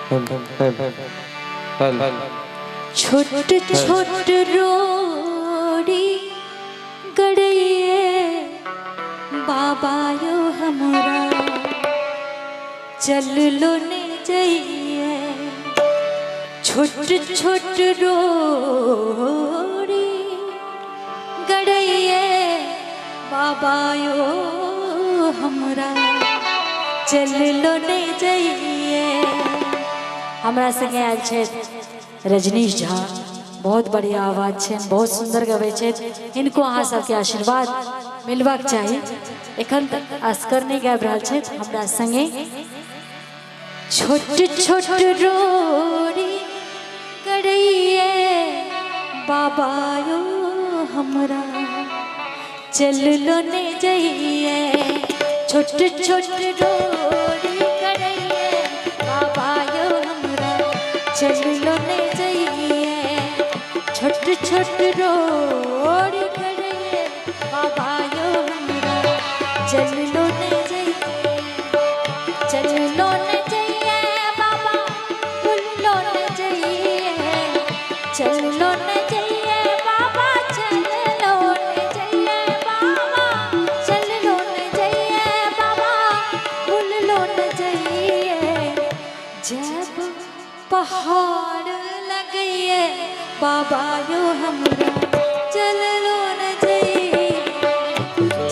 छोट छोट रोड़ी गड़िए बाबा यो हमरा चल लो ने जाइए। छोट छोट रोड़ी गड़िए बाबा यो हमरा चल लो ने जाइए। हमरा संगे आयल छै रजनीश झा, बहुत बढ़िया आवाज है, बहुत सुंदर गवे छे। इनको अहाँ सबके आशीर्वाद मिलबाक चाहिए। एखन तक असकर नहीं गाबि रहल छे हमरा संगे। छोट छोट रोड़ी गड़िए बाबा यो हमरा चल लो ने जाइए। छोट छोट रोड़ी गड़िए बाबा यो हमरा चल लो ने जाइए। छोट छोट रोड़ी गड़िए बाबा यो हमरा चल लो ने जाइए। चल लो ने जाइए बाबा भूल लो ने जाइए। चल लो ने जाइए बाबा चल लो ने जाइए। बाबा चल लो ने जाइए बाबा भूल लो ने जाइए। जब पहाड़ लगिए बाबा यो हमरा चल लो न जाइए।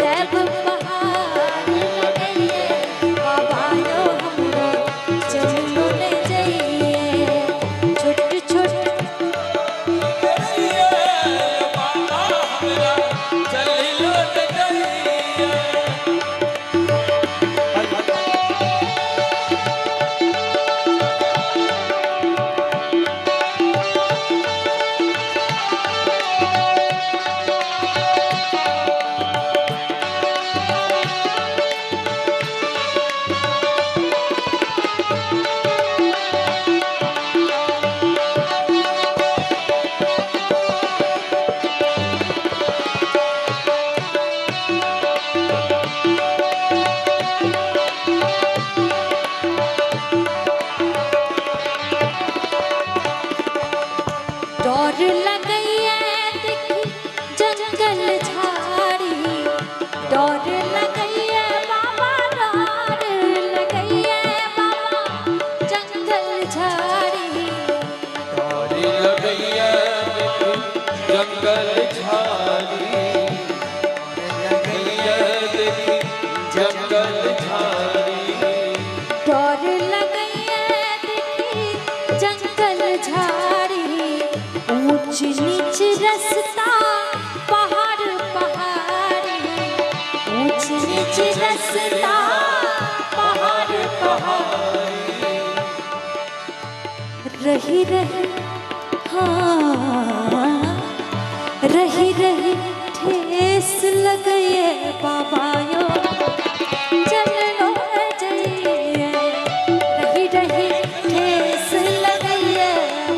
जब पहाड़ लगिए बाबा यो हमरा चल लो न जाइए। छोट छोट डोर लगइए देखी जंगल झाड़ी। डोर लगइए बाबा डोर लगइए बाबा जंगल झाड़ी। डोर लगइए जंगल झाड़ी। लगइए देखी जंगल झाड़ी। डोर लगइए देखी जंगल झाड़ी। ऊंच नीच रास्ता पहाड़ पहाड़ी। ऊंच नीच रास्ता पहाड़ पहाड़ी। रही रही हाँ रही रही ठेस लगइए बाबा यो चल लो न जाइए। रही रही ठेस लगइए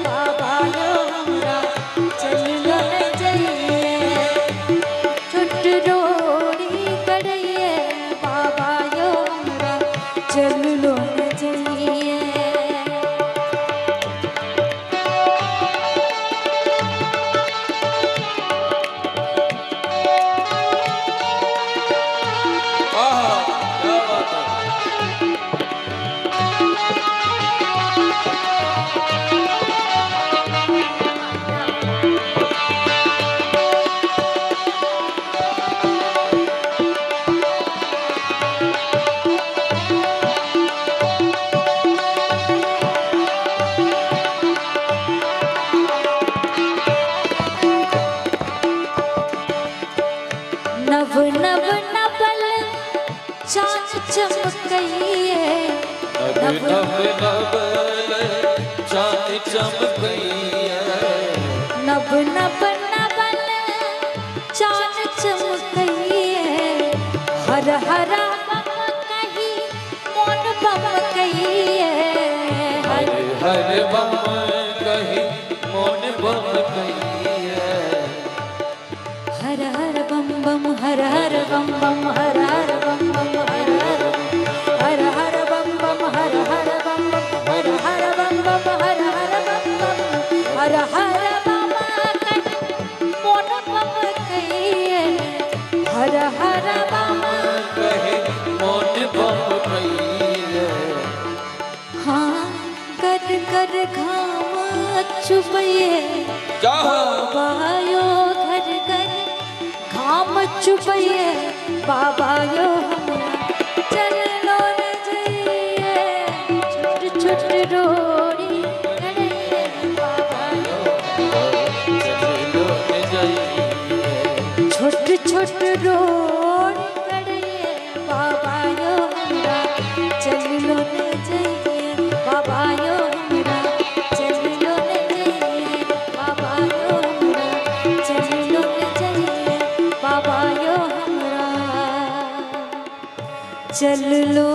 बाबा यो हमरा चल लो न जाइए। छोट रोड़ी गड़िए बाबा यो हमरा चल लो न जाइए। क्या बात है। नव नव नवल चाँद चमकइए। नव नव नवल चाँद चमकइए। नव नव नवल चाँद चमकइए। हर हरा बम कही मोन बम कहिए। हर हर बम कही मोन बम कहिए। हर हर बम बम हर हर बम बम हर हर बम बम हर हर बम हर हर बम बम हर हर बम कर घाम चुपये बाबा यो घर कर घाम चुपये बाबा यो हमरा चल लो न जाइए छोट छोट रोड़ी कड़िए बाबा यो छोट छोट रोड़ी कड़िए बाबा यो हमरा चल लो न जाइए बाबा यो हमरा चल लो न जाइए बाबा यो हमरा चल लो न जाइए बाबा यो हमरा चल लो